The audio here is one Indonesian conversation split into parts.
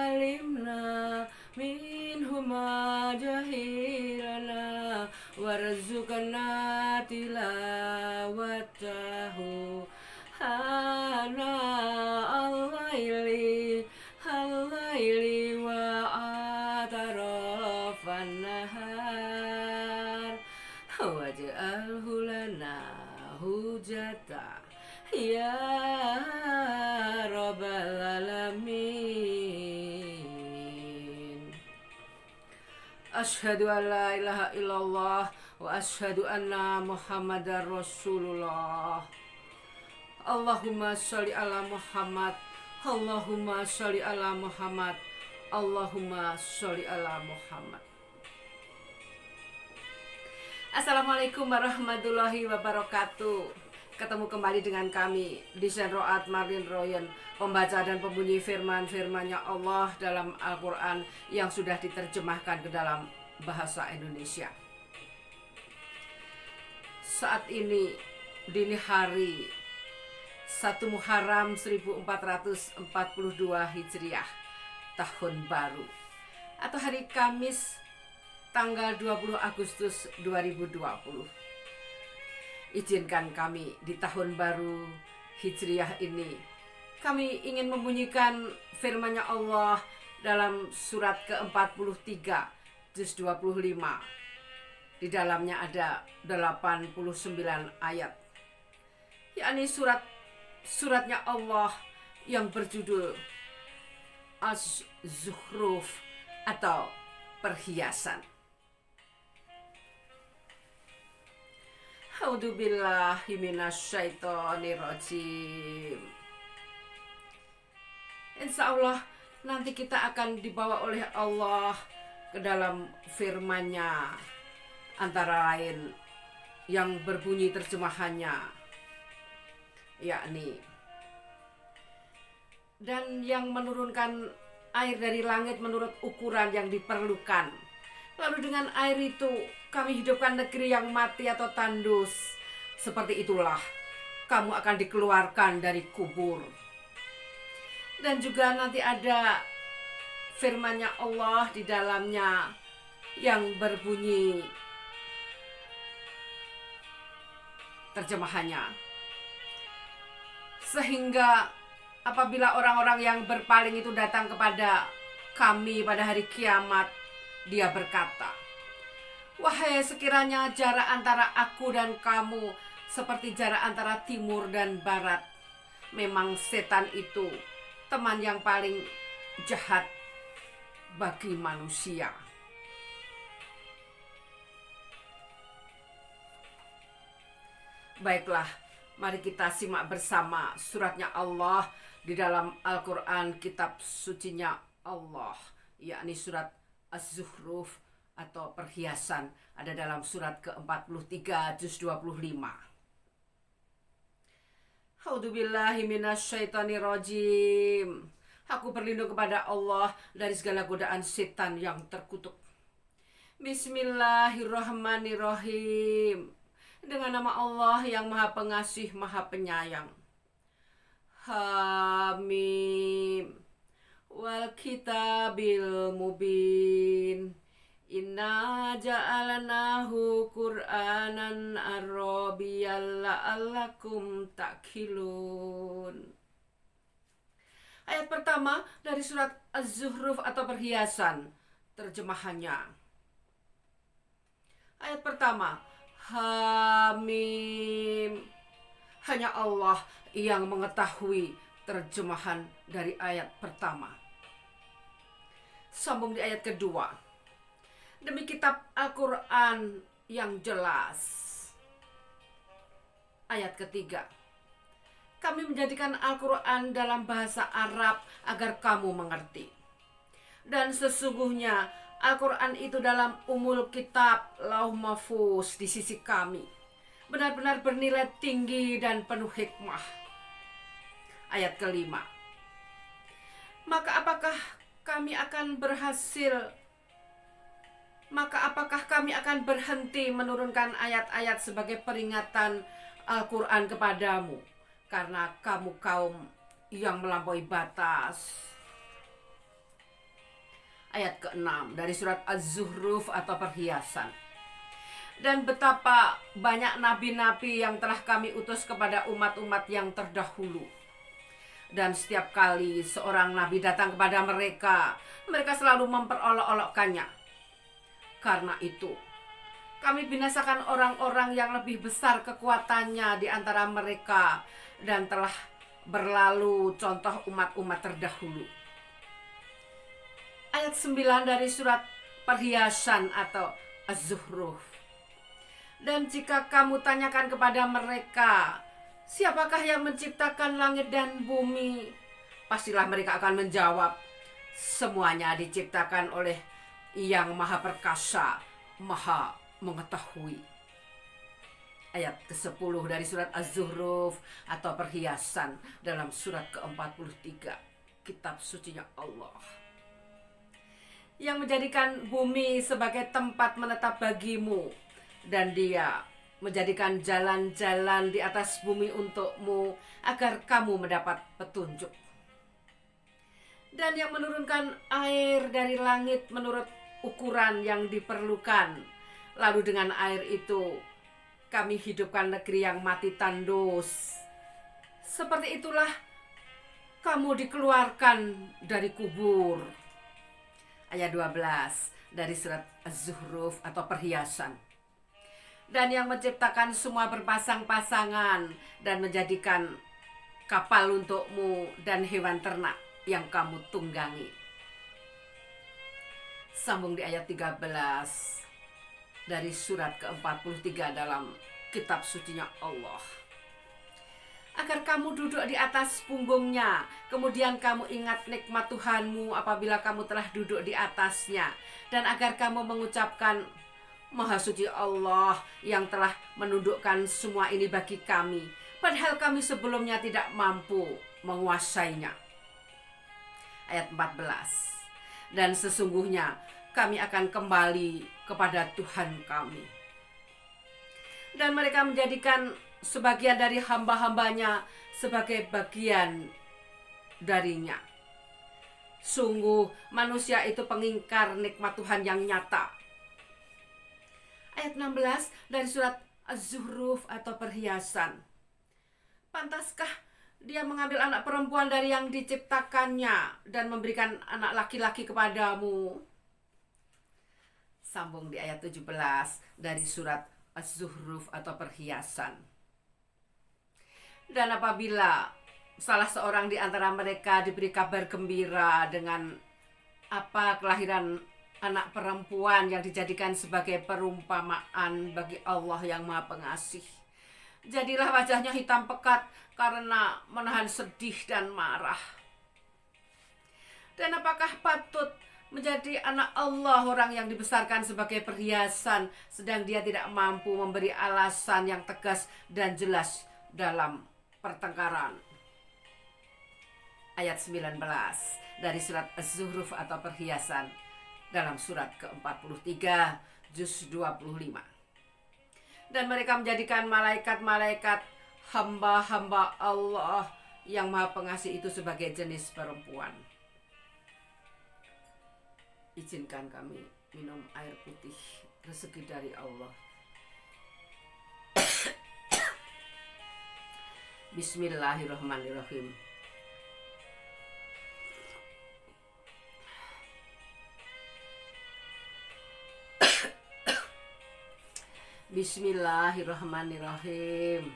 alimna minhuma jahilana warzuqna tilawatahu hana al-laili wa atarafan nahar waj'alhu lana hujata ya rabbal alamin. Asyhadu an la ilaha illallah wa asyhadu anna muhammadar rasulullah. Allahumma sholli ala Muhammad, Allahumma sholli ala Muhammad, Allahumma sholli ala Muhammad. Assalamualaikum warahmatullahi wabarakatuh. Ketemu kembali dengan kami di Roat Marlin Royan, pembaca dan pembunyi firman-firmannya Allah dalam Al-Quran yang sudah diterjemahkan ke dalam bahasa Indonesia. Saat ini dini hari 1 Muharram 1442 Hijriah, tahun baru, atau hari Kamis tanggal 20 Agustus 2020. Izinkan kami di tahun baru Hijriah ini, kami ingin membunyikan firman-Nya Allah dalam surat ke-43 juz 25. Di dalamnya ada 89 ayat, yakni suratnya Allah yang berjudul Az-Zukhruf atau perhiasan. A'udzubillahi minasyaitonirrajim. Insya Allah nanti kita akan dibawa oleh Allah ke dalam firman-Nya, antara lain yang berbunyi terjemahannya, yakni dan yang menurunkan air dari langit menurut ukuran yang diperlukan. Lalu dengan air itu kami hidupkan negeri yang mati atau tandus. Seperti itulah kamu akan dikeluarkan dari kubur. Dan juga nanti ada firman-Nya Allah di dalamnya yang berbunyi terjemahannya, sehingga apabila orang-orang yang berpaling itu datang kepada kami pada hari kiamat, dia berkata, wahai sekiranya jarak antara aku dan kamu seperti jarak antara timur dan barat. Memang setan itu teman yang paling jahat bagi manusia. Baiklah, mari kita simak bersama suratnya Allah di dalam Al-Quran, kitab sucinya Allah, yakni surat Az-Zukhruf atau perhiasan, ada dalam surat ke-43 juz 25. A'udzubillahi minasyaitonirrajim. Aku berlindung kepada Allah dari segala godaan setan yang terkutuk. Bismillahirrahmanirrahim. Dengan nama Allah yang Maha Pengasih, Maha Penyayang. Hamim. Wal kitabil mubin. Inna ja'alnahu Qur'anan Arabiyyan la'allakum ta'qilun. Ayat pertama dari surat Az-Zukhruf atau perhiasan, terjemahannya. Ayat pertama, Hamim. Hanya Allah yang mengetahui terjemahan dari ayat pertama. Sambung di ayat kedua. Demi kitab Al-Quran yang jelas. Ayat ketiga. Kami menjadikan Al-Quran dalam bahasa Arab agar kamu mengerti. Dan sesungguhnya Al-Quran itu dalam umul kitab Lauh Mahfuz di sisi kami benar-benar bernilai tinggi dan penuh hikmah. Ayat kelima. Maka apakah kami akan berhenti menurunkan ayat-ayat sebagai peringatan Al-Quran kepadamu, karena kamu kaum yang melampaui batas. ayat ke-6 dari surat Az-Zuhruf atau perhiasan. Dan betapa banyak nabi-nabi yang telah kami utus kepada umat-umat yang terdahulu. Dan setiap kali seorang nabi datang kepada mereka, mereka selalu memperolok-olokkannya. Karena itu, kami binasakan orang-orang yang lebih besar kekuatannya di antara mereka dan telah berlalu contoh umat-umat terdahulu. Ayat 9 dari surat perhiasan atau Az-Zuhruf. Dan jika kamu tanyakan kepada mereka, siapakah yang menciptakan langit dan bumi? Pastilah mereka akan menjawab, semuanya diciptakan oleh Yang Maha Perkasa, Maha Mengetahui. Ayat ke-10 dari surat Az-Zuhruf atau perhiasan dalam surat ke-43 kitab sucinya Allah. Yang menjadikan bumi sebagai tempat menetap bagimu, dan Dia menjadikan jalan-jalan di atas bumi untukmu agar kamu mendapat petunjuk. Dan yang menurunkan air dari langit menurut ukuran yang diperlukan. Lalu dengan air itu kami hidupkan negeri yang mati tandus. Seperti itulah kamu dikeluarkan dari kubur. Ayat 12 dari surat Az-Zuhruf atau perhiasan. Dan yang menciptakan semua berpasang-pasangan dan menjadikan kapal untukmu dan hewan ternak yang kamu tunggangi. Sambung di ayat 13 dari surat ke-43 dalam kitab sucinya Allah. Agar kamu duduk di atas punggungnya, kemudian kamu ingat nikmat Tuhanmu apabila kamu telah duduk di atasnya, dan agar kamu mengucapkan, Maha suci Allah yang telah menundukkan semua ini bagi kami, padahal kami sebelumnya tidak mampu menguasainya. Ayat 14. Dan sesungguhnya kami akan kembali kepada Tuhan kami. Dan mereka menjadikan sebagian dari hamba-hambanya sebagai bagian darinya. Sungguh manusia itu pengingkar nikmat Tuhan yang nyata. Ayat 16 dari surat Az-Zuhruf atau perhiasan. Pantaskah Dia mengambil anak perempuan dari yang diciptakannya dan memberikan anak laki-laki kepadamu? Sambung di ayat 17 dari surat Az-Zuhruf atau perhiasan. Dan apabila salah seorang di antara mereka diberi kabar gembira dengan apa kelahiran anak perempuan yang dijadikan sebagai perumpamaan bagi Allah yang Maha Pengasih, jadilah wajahnya hitam pekat karena menahan sedih dan marah. Dan apakah patut menjadi anak Allah orang yang dibesarkan sebagai perhiasan, sedang dia tidak mampu memberi alasan yang tegas dan jelas dalam pertengkaran? Ayat 19 dari surat Az-Zuhruf atau perhiasan dalam surat ke-43 juz 25. Dan mereka menjadikan malaikat-malaikat hamba-hamba Allah yang Maha Pengasih itu sebagai jenis perempuan. Izinkan kami minum air putih rezeki dari Allah. Bismillahirrahmanirrahim. Bismillahirrahmanirrahim.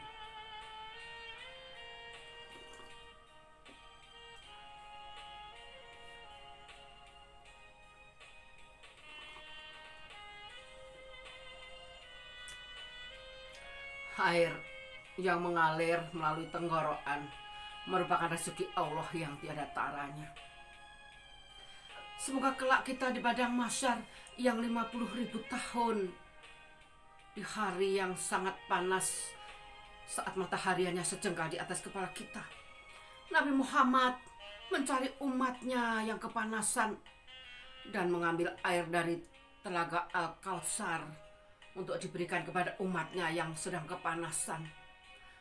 Air yang mengalir melalui tenggorokan merupakan rezeki Allah yang tiada taranya. Semoga kelak kita di padang mahsyar yang 50.000 tahun, di hari yang sangat panas, saat matahari hanya sejengkal di atas kepala kita, Nabi Muhammad mencari umatnya yang kepanasan dan mengambil air dari telaga Al-Kautsar untuk diberikan kepada umatnya yang sedang kepanasan.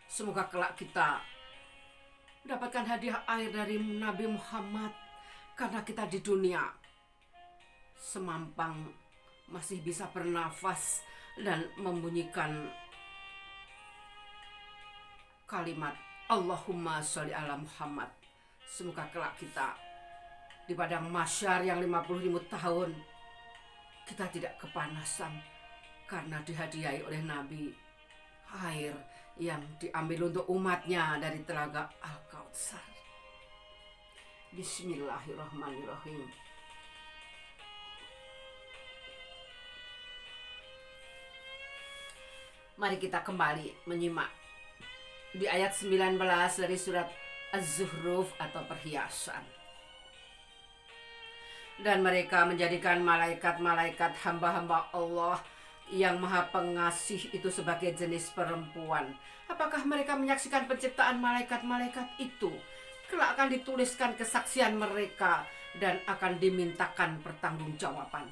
Semoga kelak kita mendapatkan hadiah air dari Nabi Muhammad, karena kita di dunia semampang masih bisa bernafas dan membunyikan kalimat Allahumma sholli ala Muhammad. Semoga kelak kita di padang mahsyar yang 50.000 tahun kita tidak kepanasan karena dihadiahi oleh Nabi air yang diambil untuk umatnya dari telaga Al-Kautsar. Bismillahirrahmanirrahim. Mari kita kembali menyimak di ayat 19 dari surat Az-Zuhruf atau perhiasan. Dan mereka menjadikan malaikat-malaikat hamba-hamba Allah yang maha pengasih itu sebagai jenis perempuan. Apakah mereka menyaksikan penciptaan malaikat-malaikat itu? Kelak akan dituliskan kesaksian mereka dan akan dimintakan pertanggungjawaban.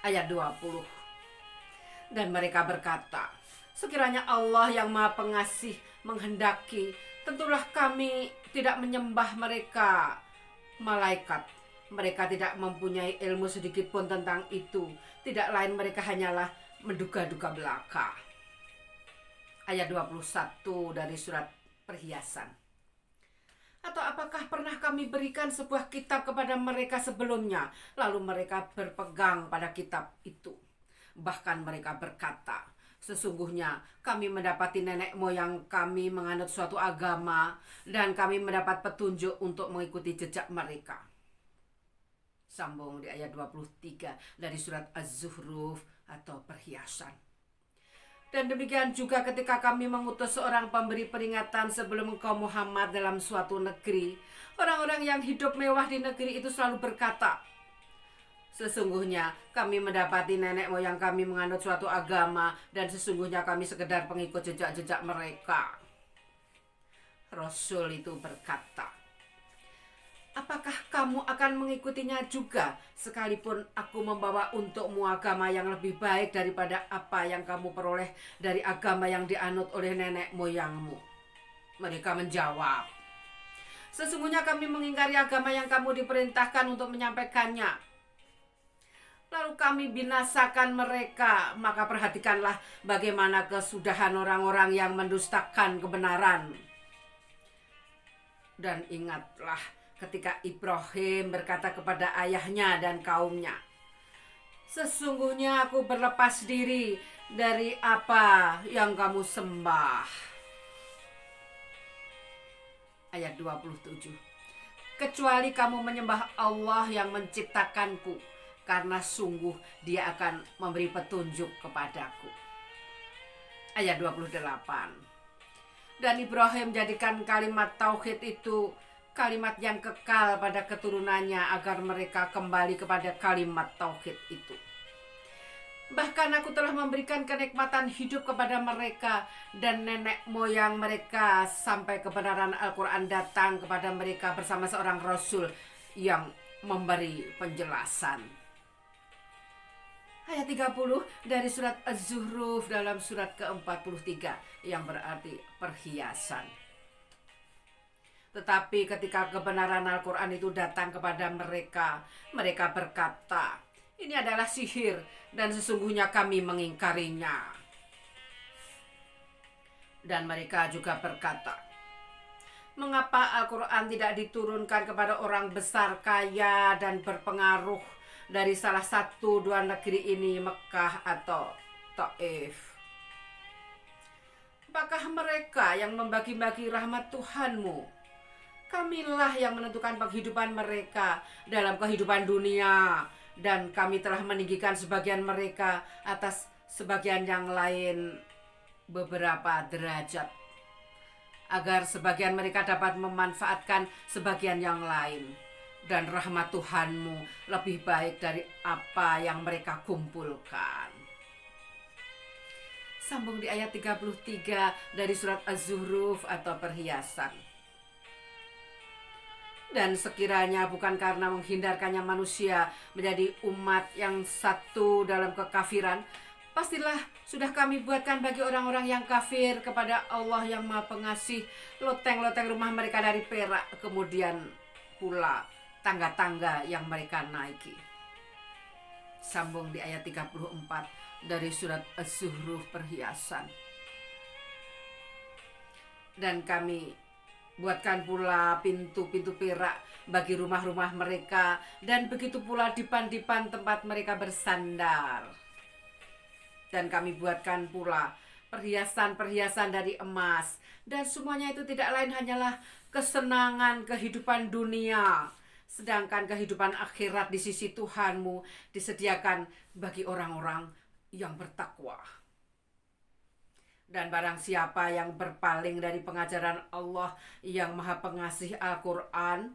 Ayat 20. Dan mereka berkata, sekiranya Allah yang maha pengasih menghendaki, tentulah kami tidak menyembah mereka malaikat. Mereka tidak mempunyai ilmu sedikit pun tentang itu. Tidak lain mereka hanyalah menduga-duga belaka. Ayat 21 dari surat perhiasan. Atau apakah pernah kami berikan sebuah kitab kepada mereka sebelumnya, lalu mereka berpegang pada kitab itu? Bahkan mereka berkata, sesungguhnya kami mendapati nenek moyang kami menganut suatu agama dan kami mendapat petunjuk untuk mengikuti jejak mereka. Sambung di ayat 23 dari surat Az-Zuhruf atau perhiasan. Dan demikian juga ketika kami mengutus seorang pemberi peringatan sebelum engkau Muhammad dalam suatu negeri, orang-orang yang hidup mewah di negeri itu selalu berkata, sesungguhnya kami mendapati nenek moyang kami menganut suatu agama dan sesungguhnya kami sekedar pengikut jejak-jejak mereka. Rasul itu berkata, apakah kamu akan mengikutinya juga sekalipun aku membawa untukmu agama yang lebih baik daripada apa yang kamu peroleh dari agama yang dianut oleh nenek moyangmu? Mereka menjawab, sesungguhnya kami mengingkari agama yang kamu diperintahkan untuk menyampaikannya. Lalu kami binasakan mereka. Maka perhatikanlah bagaimana kesudahan orang-orang yang mendustakan kebenaran. Dan ingatlah ketika Ibrahim berkata kepada ayahnya dan kaumnya, sesungguhnya aku berlepas diri dari apa yang kamu sembah. Ayat 27. Kecuali kamu menyembah Allah yang menciptakanku, karena sungguh dia akan memberi petunjuk kepadaku. Ayat 28. Dan Ibrahim jadikan kalimat tauhid itu kalimat yang kekal pada keturunannya agar mereka kembali kepada kalimat tauhid itu. Bahkan aku telah memberikan kenikmatan hidup kepada mereka dan nenek moyang mereka sampai kebenaran Al-Quran datang kepada mereka bersama seorang Rasul yang memberi penjelasan. Ayat 30 dari surat Az-Zuhruf dalam surat ke-43 yang berarti perhiasan. Tetapi ketika kebenaran Al-Quran itu datang kepada mereka, mereka berkata, ini adalah sihir dan sesungguhnya kami mengingkarinya. Dan mereka juga berkata, mengapa Al-Quran tidak diturunkan kepada orang besar, kaya dan berpengaruh dari salah satu dua negeri ini, Mekah atau Taif? Apakah mereka yang membagi-bagi rahmat Tuhanmu? Kamilah yang menentukan penghidupan mereka dalam kehidupan dunia, dan kami telah meninggikan sebagian mereka atas sebagian yang lain beberapa derajat, agar sebagian mereka dapat memanfaatkan sebagian yang lain. Dan rahmat Tuhanmu lebih baik dari apa yang mereka kumpulkan. Sambung di ayat 33 dari surat Az-Zuhruf atau perhiasan. Dan sekiranya bukan karena menghindarkannya manusia menjadi umat yang satu dalam kekafiran, pastilah sudah kami buatkan bagi orang-orang yang kafir kepada Allah yang Maha Pengasih loteng-loteng rumah mereka dari perak, kemudian pula tangga-tangga yang mereka naiki. Sambung di ayat 34 dari surat Az-Zuhruf perhiasan. Dan kami buatkan pula pintu-pintu perak bagi rumah-rumah mereka, dan begitu pula dipan-dipan tempat mereka bersandar. Dan kami buatkan pula perhiasan-perhiasan dari emas, dan semuanya itu tidak lain hanyalah kesenangan kehidupan dunia, sedangkan kehidupan akhirat di sisi Tuhanmu disediakan bagi orang-orang yang bertakwa. Dan barang siapa yang berpaling dari pengajaran Allah yang Maha Pengasih Al-Quran,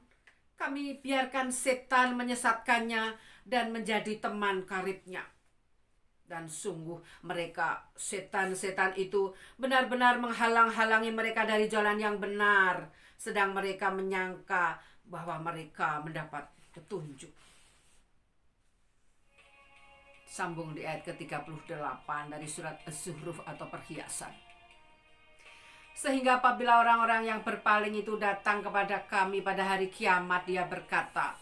kami biarkan setan menyesatkannya dan menjadi teman karibnya. Dan sungguh mereka, setan-setan itu benar-benar menghalang-halangi mereka dari jalan yang benar, sedang mereka menyangka bahwa mereka mendapat petunjuk. Sambung di ayat ke-38 dari surat Az-Zuhruf atau perhiasan. Sehingga apabila orang-orang yang berpaling itu datang kepada kami pada hari kiamat, dia berkata,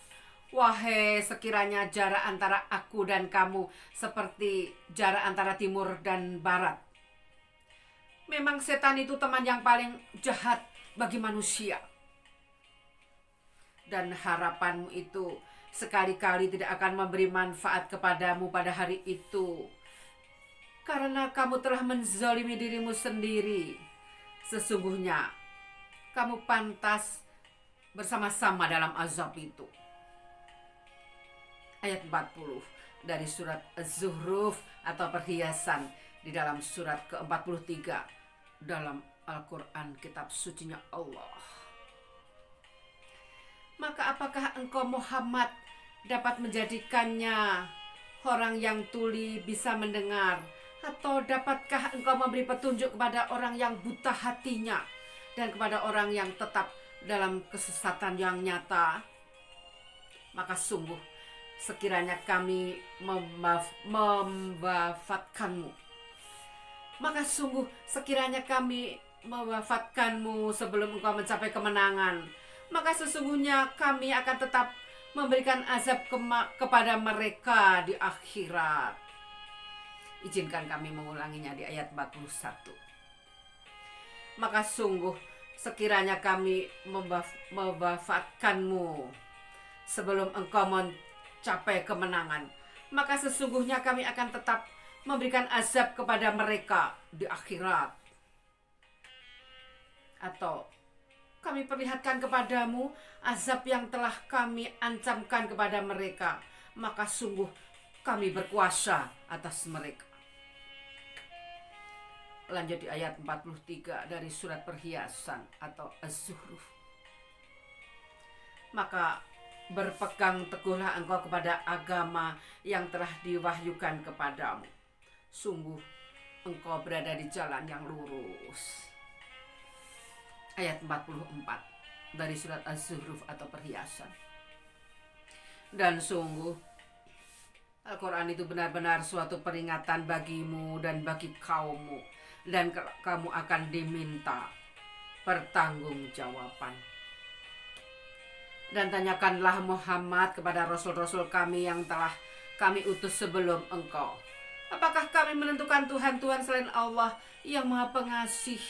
wahai sekiranya jarak antara aku dan kamu seperti jarak antara timur dan barat. Memang setan itu teman yang paling jahat bagi manusia. Dan harapanmu itu sekali-kali tidak akan memberi manfaat kepadamu pada hari itu, karena kamu telah menzalimi dirimu sendiri. Sesungguhnya kamu pantas bersama-sama dalam azab itu. Ayat 40 dari surat Az-Zuhruf atau perhiasan di dalam surat ke-43 dalam Al-Quran, kitab sucinya Allah. Maka apakah engkau Muhammad dapat menjadikannya orang yang tuli bisa mendengar, atau dapatkah engkau memberi petunjuk kepada orang yang buta hatinya dan kepada orang yang tetap dalam kesesatan yang nyata? Maka sungguh sekiranya kami mewafatkanmu, maka sungguh sekiranya kami mewafatkanmu sebelum engkau mencapai kemenangan, maka sesungguhnya kami akan tetap memberikan azab kepada mereka di akhirat. Izinkan kami mengulanginya di ayat 41. Maka sungguh sekiranya kami mewafatkanmu sebelum engkau mencapai kemenangan, maka sesungguhnya kami akan tetap memberikan azab kepada mereka di akhirat. Atau kami perlihatkan kepadamu azab yang telah kami ancamkan kepada mereka, maka sungguh kami berkuasa atas mereka. Lanjut di ayat 43 dari surat perhiasan atau Az-Zuhruf. Maka berpegang teguhlah engkau kepada agama yang telah diwahyukan kepadamu. Sungguh engkau berada di jalan yang lurus. Ayat 44 dari surat Az-Zuhruf atau perhiasan. Dan sungguh Al-Quran itu benar-benar suatu peringatan bagimu dan bagi kaummu, dan kamu akan diminta pertanggungjawaban. Dan tanyakanlah Muhammad kepada rasul-rasul kami yang telah kami utus sebelum engkau, apakah kami menentukan Tuhan-Tuhan selain Allah yang Maha Pengasih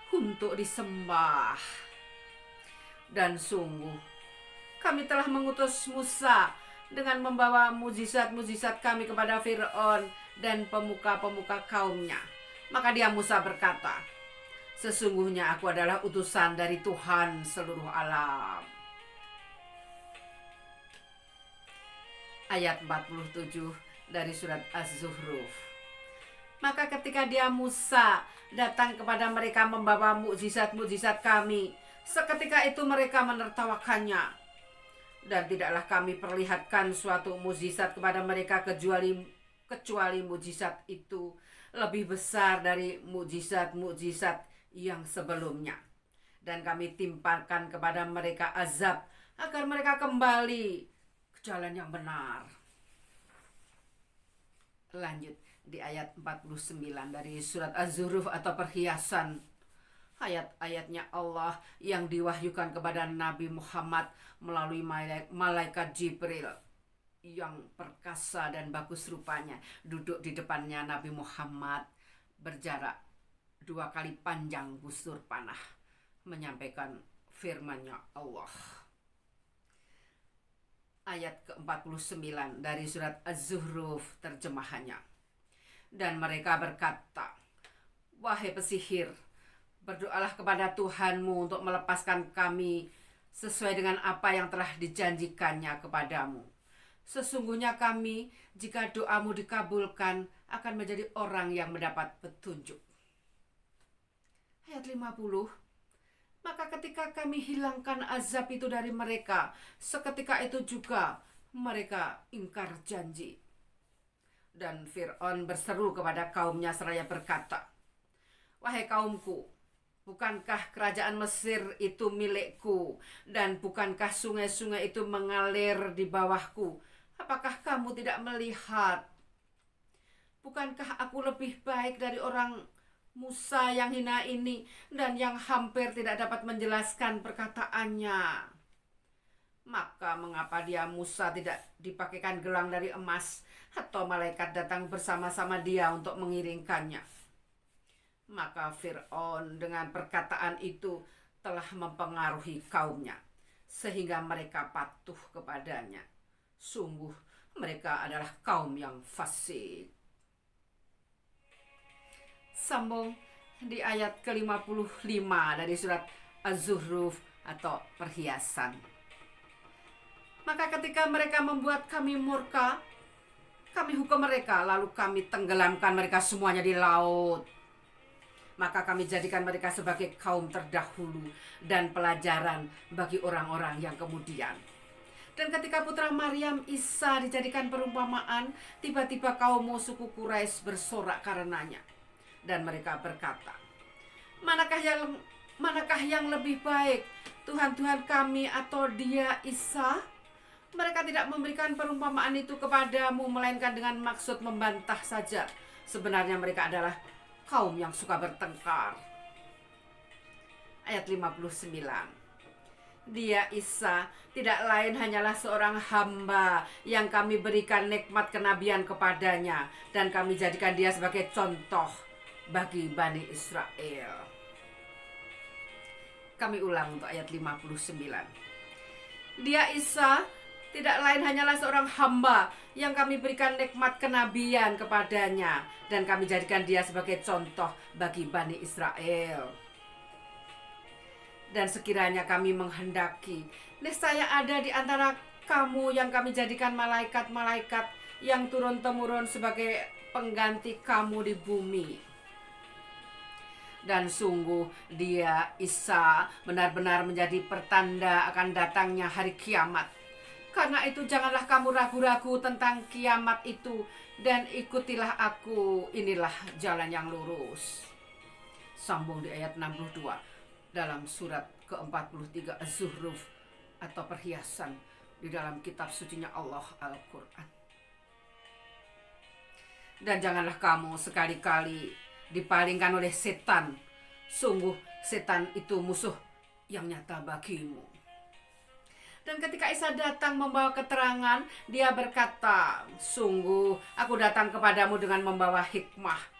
untuk disembah? Dan sungguh kami telah mengutus Musa dengan membawa mujizat-mujizat kami kepada Fir'aun dan pemuka-pemuka kaumnya. Maka dia Musa berkata, sesungguhnya aku adalah utusan dari Tuhan seluruh alam. Ayat 47 dari surat Az-Zuhruf. Maka ketika dia Musa datang kepada mereka membawa mukjizat-mukjizat kami, seketika itu mereka menertawakannya. Dan tidaklah kami perlihatkan suatu mukjizat kepada mereka kecuali mukjizat itu lebih besar dari mukjizat-mukjizat yang sebelumnya. Dan kami timpakan kepada mereka azab agar mereka kembali ke jalan yang benar. Lanjut di ayat 49 dari surat Az-Zuhruf atau perhiasan. Ayat-ayatnya Allah yang diwahyukan kepada Nabi Muhammad melalui malaikat Jibril. yang perkasa dan bagus rupanya duduk di depannya Nabi Muhammad, berjarak 2 kali panjang busur panah, menyampaikan firman-Nya Allah. Ayat ke-49 dari surat Az-Zuhruf terjemahannya. Dan mereka berkata, "Wahai pesihir, berdoalah kepada Tuhanmu untuk melepaskan kami sesuai dengan apa yang telah dijanjikannya kepadamu. Sesungguhnya kami, jika doamu dikabulkan, akan menjadi orang yang mendapat petunjuk." Ayat 50. Maka ketika kami hilangkan azab itu dari mereka, seketika itu juga mereka ingkar janji. Dan Fir'aun berseru kepada kaumnya seraya berkata, "Wahai kaumku, bukankah kerajaan Mesir itu milikku, dan bukankah sungai-sungai itu mengalir di bawahku? Apakah kamu tidak melihat? Bukankah aku lebih baik dari orang Musa yang hina ini dan yang hampir tidak dapat menjelaskan perkataannya? Maka mengapa dia Musa tidak dipakaikan gelang dari emas, atau malaikat datang bersama-sama dia untuk mengiringkannya?" Maka Fir'aun dengan perkataan itu telah mempengaruhi kaumnya, sehingga mereka patuh kepadanya. Sungguh mereka adalah kaum yang fasik. Sambung di ayat ke-55 dari surat Az-Zuhruf atau perhiasan. Maka ketika mereka membuat kami murka, kami hukum mereka, lalu kami tenggelamkan mereka semuanya di laut. Maka kami jadikan mereka sebagai kaum terdahulu dan pelajaran bagi orang-orang yang kemudian. Dan ketika putra Maryam Isa dijadikan perumpamaan, tiba-tiba kaum suku Quraisy bersorak karenanya. Dan mereka berkata, Manakah yang lebih baik, Tuhan-Tuhan kami atau dia Isa?" Mereka tidak memberikan perumpamaan itu kepadamu, melainkan dengan maksud membantah saja. Sebenarnya mereka adalah kaum yang suka bertengkar. Ayat 59. Dia Isa tidak lain hanyalah seorang hamba yang kami berikan nikmat kenabian kepadanya, dan kami jadikan dia sebagai contoh bagi Bani Israel. Kami ulang untuk ayat 59. Dia Isa tidak lain hanyalah seorang hamba yang kami berikan nikmat kenabian kepadanya, dan kami jadikan dia sebagai contoh bagi Bani Israel. Dan sekiranya kami menghendaki, niscaya ada di antara kamu yang kami jadikan malaikat-malaikat yang turun-temurun sebagai pengganti kamu di bumi. Dan sungguh dia Isa benar-benar menjadi pertanda akan datangnya hari kiamat. Karena itu janganlah kamu ragu-ragu tentang kiamat itu, dan ikutilah aku, inilah jalan yang lurus. Sambung di ayat 62 dalam surat ke-43 Az-Zuhruf atau perhiasan di dalam kitab sucinya Allah Al-Quran. Dan janganlah kamu sekali-kali dipalingkan oleh setan. Sungguh setan itu musuh yang nyata bagimu. Dan ketika Isa datang membawa keterangan, dia berkata, "Sungguh aku datang kepadamu dengan membawa hikmah,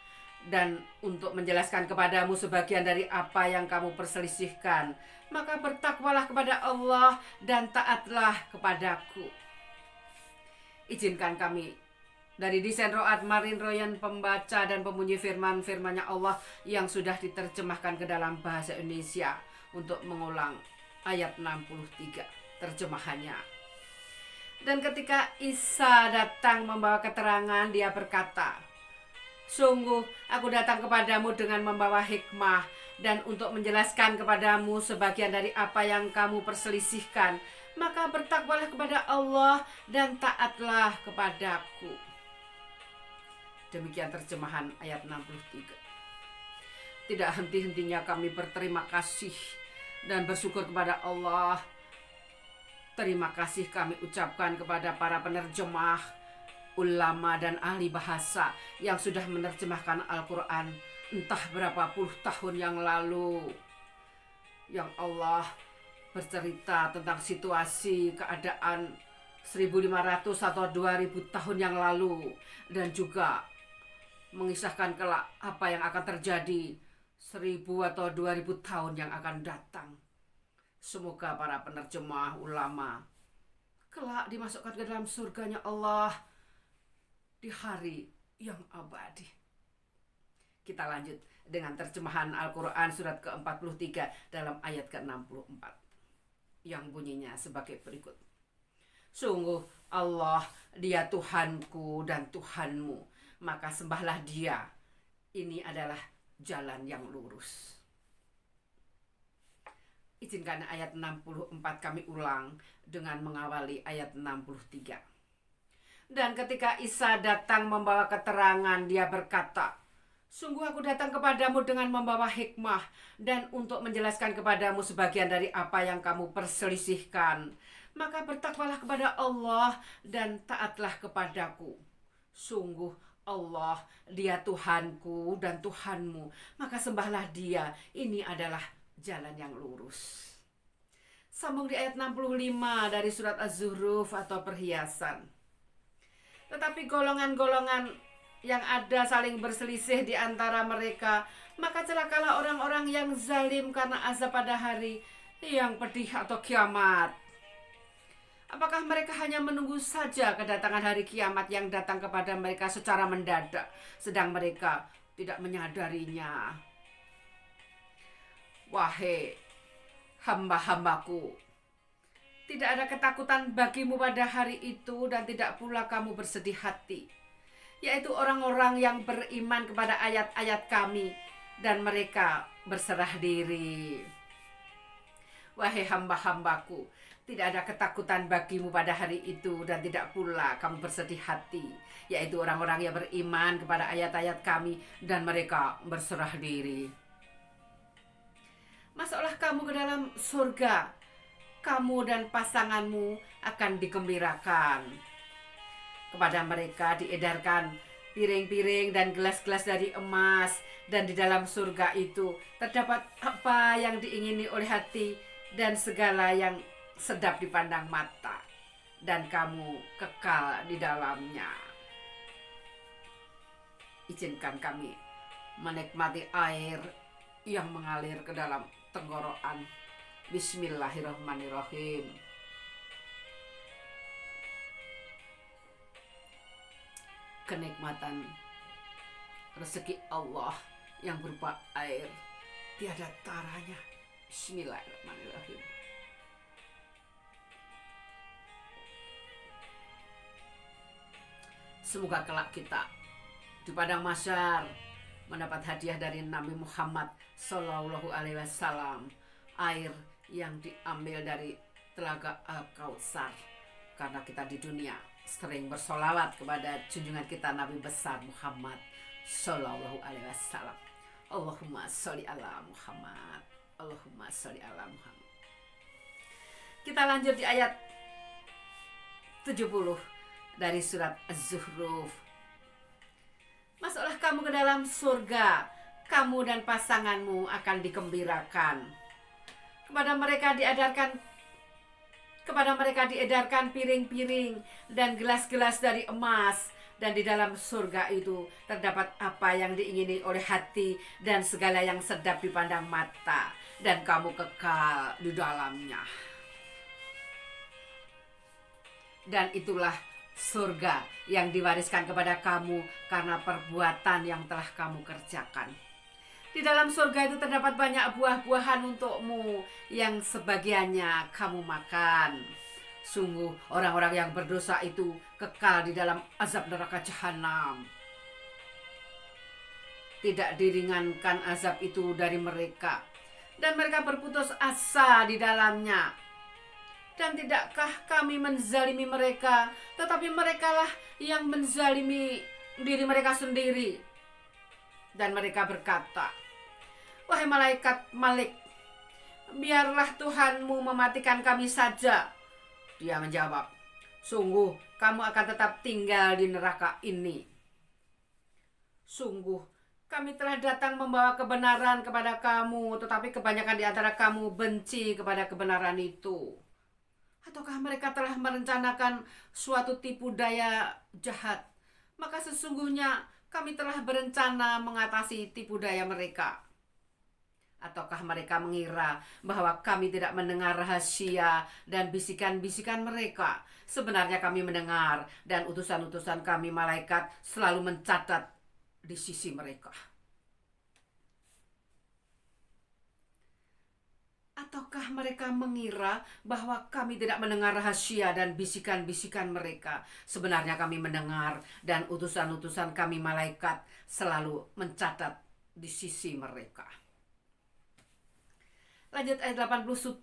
dan untuk menjelaskan kepadamu sebagian dari apa yang kamu perselisihkan. Maka bertakwalah kepada Allah dan taatlah kepadaku." Izinkan kami dari desain Ro'at Marin Royan, pembaca dan pembunyi firman-firmannya Allah yang sudah diterjemahkan ke dalam bahasa Indonesia, untuk mengulang ayat 63 terjemahannya. Dan ketika Isa datang membawa keterangan, dia berkata, "Sungguh aku datang kepadamu dengan membawa hikmah, dan untuk menjelaskan kepadamu sebagian dari apa yang kamu perselisihkan. Maka bertakwalah kepada Allah dan taatlah kepadaku." Demikian terjemahan ayat 63. Tidak henti-hentinya kami berterima kasih dan bersyukur kepada Allah. Terima kasih kami ucapkan kepada para penerjemah, ulama dan ahli bahasa yang sudah menerjemahkan Al-Quran entah berapa puluh tahun yang lalu. Yang Allah bercerita tentang situasi, keadaan 1.500 atau 2.000 tahun yang lalu, dan juga mengisahkan kelak apa yang akan terjadi 1.000 atau 2.000 tahun yang akan datang. Semoga para penerjemah ulama kelak dimasukkan ke dalam surganya Allah di hari yang abadi. Kita lanjut dengan terjemahan Al-Quran surat ke-43 dalam ayat ke-64 yang bunyinya sebagai berikut. Sungguh Allah, Dia Tuhanku dan Tuhanmu, maka sembahlah Dia. Ini adalah jalan yang lurus. Izinkan ayat 64 kami ulang dengan mengawali ayat 63. Dan ketika Isa datang membawa keterangan, dia berkata, sungguh aku datang kepadamu dengan membawa hikmah dan untuk menjelaskan kepadamu sebagian dari apa yang kamu perselisihkan. Maka bertakwalah kepada Allah dan taatlah kepadaku. Sungguh Allah, Dia Tuhanku dan Tuhanmu, maka sembahlah Dia. Ini adalah jalan yang lurus. Sambung di ayat 65 dari surat Az-Zuhruf atau perhiasan. Tetapi golongan-golongan yang ada saling berselisih di antara mereka, maka celakalah orang-orang yang zalim karena azab pada hari yang pedih atau kiamat. Apakah mereka hanya menunggu saja kedatangan hari kiamat yang datang kepada mereka secara mendadak, sedang mereka tidak menyadarinya? Wahai hamba-hambaku, tidak ada ketakutan bagimu pada hari itu dan tidak pula kamu bersedih hati, yaitu orang-orang yang beriman kepada ayat-ayat kami dan mereka berserah diri. Wahai hamba-hambaku, tidak ada ketakutan bagimu pada hari itu dan tidak pula kamu bersedih hati, yaitu orang-orang yang beriman kepada ayat-ayat kami dan mereka berserah diri. Masuklah kamu ke dalam surga, kamu dan pasanganmu akan digembirakan. Kepada mereka diedarkan piring-piring dan gelas-gelas dari emas, dan di dalam surga itu terdapat apa yang diingini oleh hati dan segala yang sedap dipandang mata, dan kamu kekal di dalamnya. Izinkan kami menikmati air yang mengalir ke dalam tenggorokan. Bismillahirrahmanirrahim. Kenikmatan rezeki Allah yang berupa air tiada taranya. Bismillahirrahmanirrahim. Semoga kelak kita di padang mahsyar mendapat hadiah dari Nabi Muhammad Sallallahu Alaihi Wasallam, air yang diambil dari telaga Al-Kautsar, karena kita di dunia sering bersolawat kepada junjungan kita Nabi besar Muhammad Sallallahu Alaihi Wasallam. Allahumma sholli ala Muhammad, Allahumma sholli ala Muhammad. Kita lanjut di ayat 70 dari surat Az-Zuhruf. Masuklah kamu ke dalam surga, kamu dan pasanganmu akan digembirakan. Kepada mereka diedarkan piring-piring dan gelas-gelas dari emas, dan di dalam surga itu terdapat apa yang diingini oleh hati dan segala yang sedap dipandang mata, dan kamu kekal di dalamnya. Dan itulah surga yang diwariskan kepada kamu karena perbuatan yang telah kamu kerjakan. Di dalam surga itu terdapat banyak buah-buahan untukmu yang sebagiannya kamu makan. Sungguh orang-orang yang berdosa itu kekal di dalam azab neraka jahanam. Tidak diringankan azab itu dari mereka, dan mereka berputus asa di dalamnya. Dan tidakkah kami menzalimi mereka, tetapi merekalah yang menzalimi diri mereka sendiri. Dan mereka berkata, wahai malaikat Malik, biarlah Tuhanmu mematikan kami saja. Dia menjawab, sungguh kamu akan tetap tinggal di neraka ini. Sungguh kami telah datang membawa kebenaran kepada kamu, tetapi kebanyakan di antara kamu benci kepada kebenaran itu. Ataukah mereka telah merencanakan suatu tipu daya jahat? Maka sesungguhnya kami telah berencana mengatasi tipu daya mereka. Ataukah mereka mengira bahwa kami tidak mendengar rahasia dan bisikan-bisikan mereka? Sebenarnya kami mendengar, dan utusan-utusan kami malaikat selalu mencatat di sisi mereka. Ataukah mereka mengira bahwa kami tidak mendengar rahasia dan bisikan-bisikan mereka? Sebenarnya kami mendengar, dan utusan-utusan kami malaikat selalu mencatat di sisi mereka. Lanjut ayat 81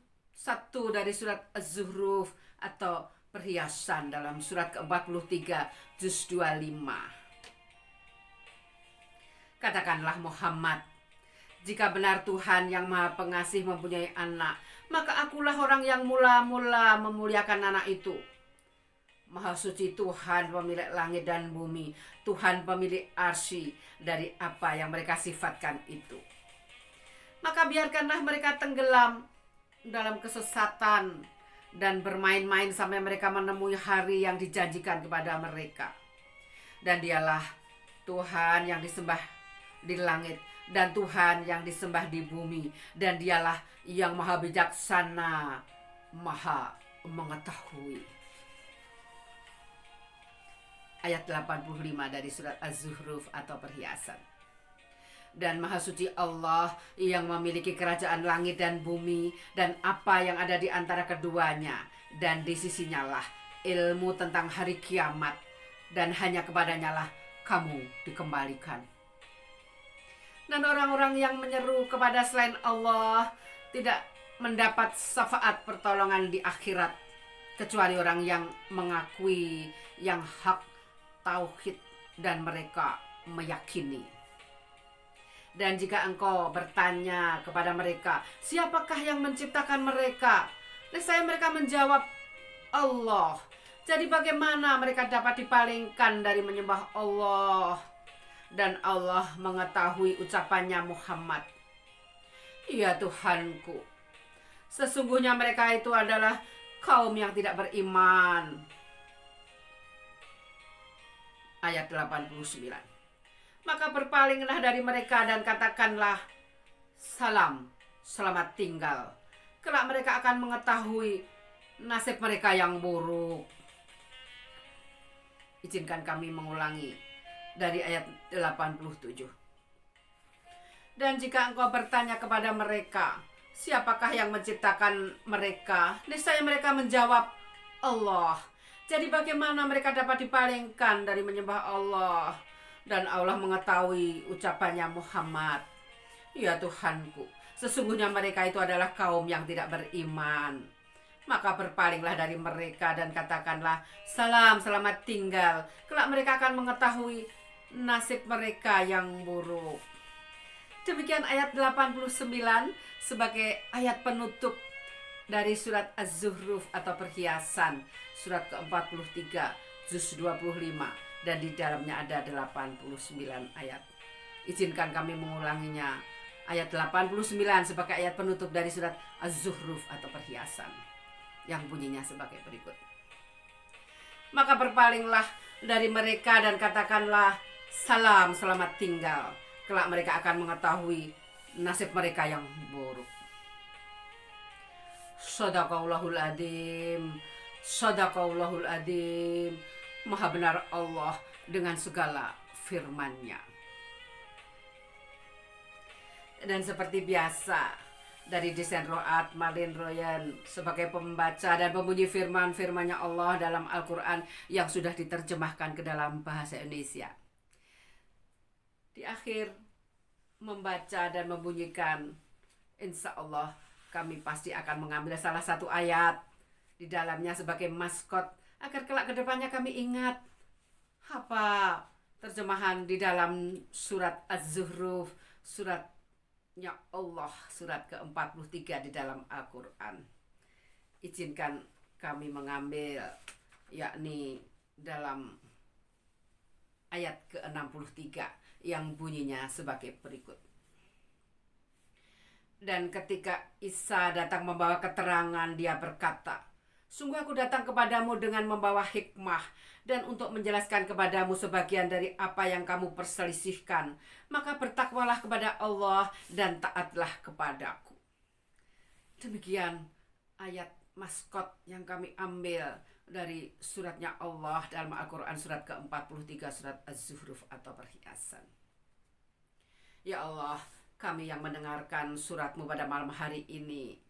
dari surat Az-Zuhruf atau perhiasan dalam surat ke-43 juz 25. Katakanlah Muhammad, jika benar Tuhan yang Maha Pengasih mempunyai anak, maka akulah orang yang mula-mula memuliakan anak itu. Maha suci Tuhan pemilik langit dan bumi, Tuhan pemilik arsy dari apa yang mereka sifatkan itu. Maka biarkanlah mereka tenggelam dalam kesesatan dan bermain-main sampai mereka menemui hari yang dijanjikan kepada mereka. Dan dialah Tuhan yang disembah di langit dan Tuhan yang disembah di bumi, dan dialah yang maha bijaksana, maha mengetahui. Ayat 85 dari surat Az-Zuhruf atau perhiasan. Dan maha suci Allah yang memiliki kerajaan langit dan bumi dan apa yang ada di antara keduanya, dan di sisinya lah ilmu tentang hari kiamat, dan hanya kepadanya lah kamu dikembalikan. Dan orang-orang yang menyeru kepada selain Allah tidak mendapat syafaat pertolongan di akhirat, kecuali orang yang mengakui yang hak tauhid dan mereka meyakini. Dan jika engkau bertanya kepada mereka, siapakah yang menciptakan mereka? Nescaya mereka menjawab, Allah. Jadi bagaimana mereka dapat dipalingkan dari menyembah Allah? Dan Allah mengetahui ucapannya Muhammad. Ya Tuhanku, sesungguhnya mereka itu adalah kaum yang tidak beriman. Ayat 89. Maka berpalinglah dari mereka dan katakanlah, salam, selamat tinggal. Kelak mereka akan mengetahui nasib mereka yang buruk. Izinkan kami mengulangi dari ayat 87. Dan jika engkau bertanya kepada mereka, siapakah yang menciptakan mereka? Niscaya mereka menjawab, Allah. Jadi bagaimana mereka dapat dipalingkan dari menyembah Allah? Dan Allah mengetahui ucapannya Muhammad. Ya Tuhanku, sesungguhnya mereka itu adalah kaum yang tidak beriman. Maka berpalinglah dari mereka dan katakanlah, salam, selamat tinggal. Kelak mereka akan mengetahui nasib mereka yang buruk. Demikian ayat 89 sebagai ayat penutup dari surat Az-Zuhruf atau perhiasan, surat ke-43 juz 25. Dan di dalamnya ada 89 ayat. Izinkan kami mengulanginya. Ayat 89 sebagai ayat penutup dari surat Az-Zuhruf atau perhiasan, yang bunyinya sebagai berikut. Maka berpalinglah dari mereka dan katakanlah, salam, selamat tinggal. Kelak mereka akan mengetahui nasib mereka yang buruk. Shadaqallahul adzim. Shadaqallahul adzim. Maha benar Allah dengan segala firman-Nya. Dan seperti biasa, dari desain Ro'at Marlin Royan sebagai pembaca dan pembunyi firman-firman-Nya Allah dalam Al-Quran yang sudah diterjemahkan ke dalam bahasa Indonesia. Di akhir membaca dan membunyikan, insya Allah kami pasti akan mengambil salah satu ayat di dalamnya sebagai maskot, agar kelak kedepannya kami ingat apa terjemahan di dalam surat Az-Zuhruf, suratnya Allah, surat ke-43 di dalam Al-Quran. Izinkan kami mengambil yakni dalam ayat ke-63 yang bunyinya sebagai berikut. Dan ketika Isa datang membawa keterangan, dia berkata, Sungguh aku datang kepadamu dengan membawa hikmah dan untuk menjelaskan kepadamu sebagian dari apa yang kamu perselisihkan. Maka bertakwalah kepada Allah dan taatlah kepadaku. Demikian ayat maskot yang kami ambil dari suratnya Allah dalam Al-Quran surat ke-43 surat Az-Zuhruf atau perhiasan. Ya Allah, kami yang mendengarkan suratmu pada malam hari ini,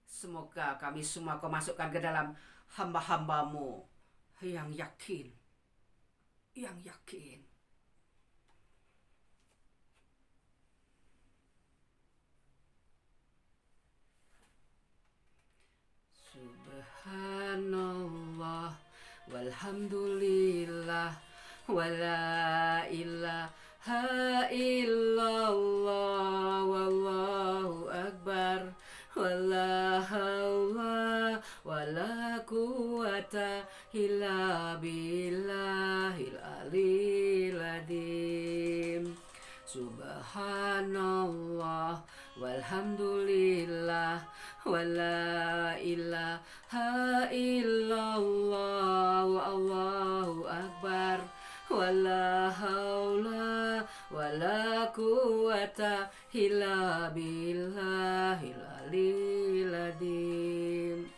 semoga kami semua kau masukkan ke dalam hamba-hambamu yang yakin. Yang yakin. Subhanallah walhamdulillah wala ilaha illallah wallahu akbar wala haula wala quwata illa billahil aliyil azim. Subhanallah walhamdulillah wala ilaha illallah wallahu akbar wala haula wala quwata illa billahil aliyil azim.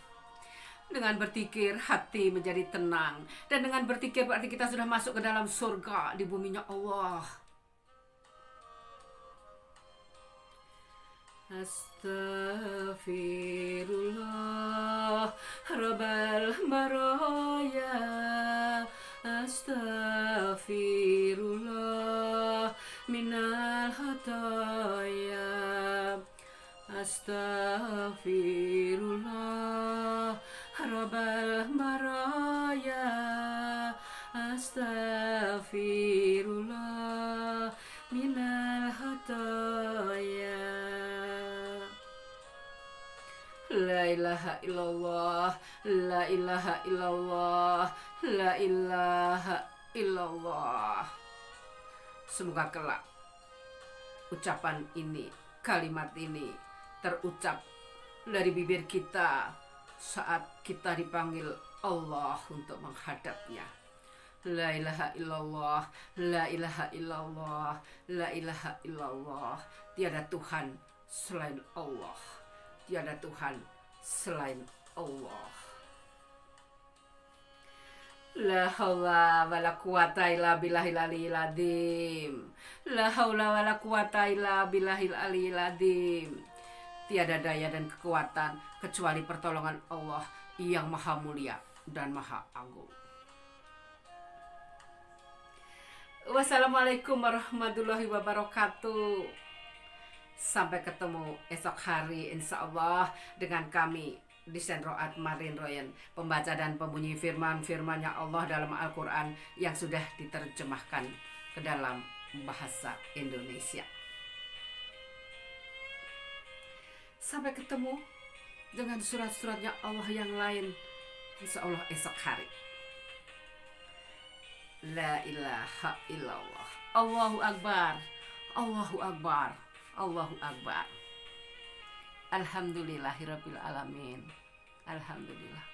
Dengan berzikir hati menjadi tenang, dan dengan berzikir berarti kita sudah masuk ke dalam surga di buminya Allah. Astaghfirullah Rabbal Baraya. Astaghfirullah minal khataya. Astaghfirullah Rabbal Baraya. Astaghfirullah minal khataya. La ilaha illallah, la ilaha illallah, la ilaha illallah. Semoga kelak ucapan ini, kalimat ini terucap dari bibir kita saat kita dipanggil Allah untuk menghadapnya. La ilaha illallah, la ilaha illallah, la ilaha illallah. Tiada Tuhan selain Allah. Tiada Tuhan selain Allah. La haula wala quwata illa billahil aliyil azim. La haula wala quwata illa billahil aliyil azim. Tiada daya dan kekuatan kecuali pertolongan Allah yang maha mulia dan maha agung. Wassalamualaikum warahmatullahi wabarakatuh. Sampai ketemu esok hari insya Allah dengan kami di Senroat Marin Royan, pembaca dan pembunyi firman-firmannya Allah dalam Al-Quran yang sudah diterjemahkan ke dalam bahasa Indonesia. Sampai ketemu dengan surat-suratnya Allah yang lain insya Allah esok hari. La ilaha illallah. Allahu Akbar. Allahu Akbar. Allahu Akbar. Alhamdulillahirabbil alamin. Alhamdulillah.